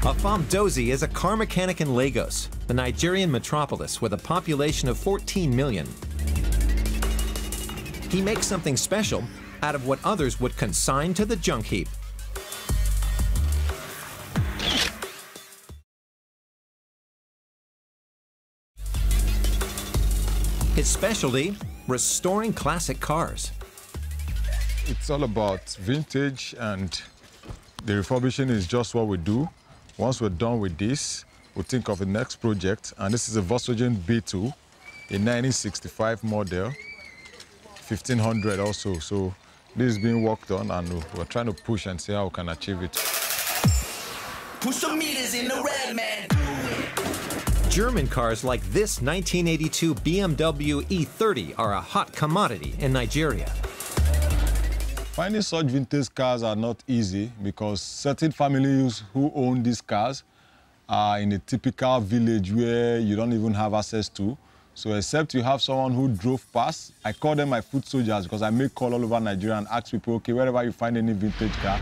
Afram Dozie is a car mechanic in Lagos, the Nigerian metropolis with a population of 14 million. He makes something special out of what others would consign to the junk heap. His specialty, restoring classic cars. It's all about vintage, and the refurbishing is just what we do. Once we're done with this, we'll think of the next project, and this is a Volkswagen B2, a 1965 model, 1500 also. So this is being worked on, and we're trying to push and see how we can achieve it. Push the meters in the red, man. German cars like this 1982 BMW E30 are a hot commodity in Nigeria. Finding such vintage cars are not easy because certain families who own these cars are in a typical village where you don't even have access to. So except you have someone who drove past, I call them my foot soldiers because I make call all over Nigeria and ask people, okay, wherever you find any vintage car.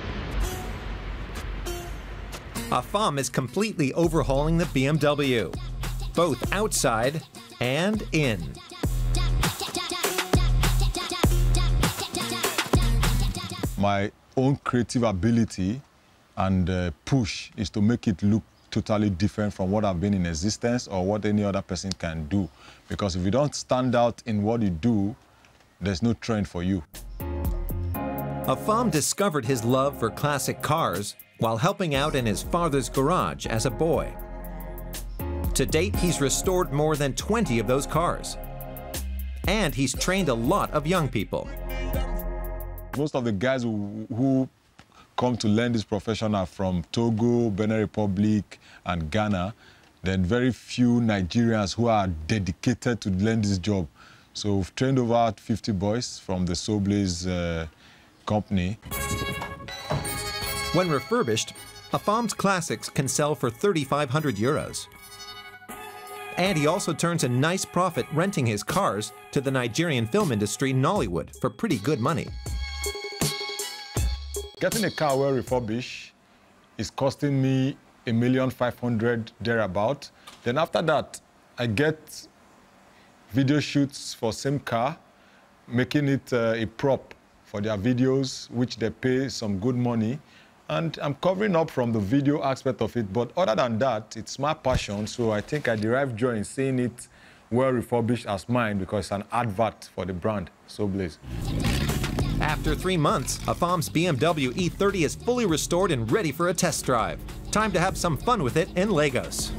Afram is completely overhauling the BMW, both outside and in. My own creative ability and push is to make it look totally different from what I've been in existence or what any other person can do. Because if you don't stand out in what you do, there's no trend for you. Afram discovered his love for classic cars while helping out in his father's garage as a boy. To date, he's restored more than 20 of those cars. And he's trained a lot of young people. Most of the guys who come to learn this profession are from Togo, Benin Republic, and Ghana. Then very few Nigerians who are dedicated to learn this job. So we've trained over 50 boys from the Soblaze company. When refurbished, Afram's classics can sell for 3,500 euros. And he also turns a nice profit renting his cars to the Nigerian film industry Nollywood for pretty good money. Getting a car well refurbished is costing me $1,500,000 thereabout. Then after that, I get video shoots for same car, making it a prop for their videos, which they pay some good money. And I'm covering up from the video aspect of it, but other than that, it's my passion, so I think I derive joy in seeing it well refurbished as mine because it's an advert for the brand, Soblaze. After 3 months, Afram's BMW E30 is fully restored and ready for a test drive. Time to have some fun with it in Lagos.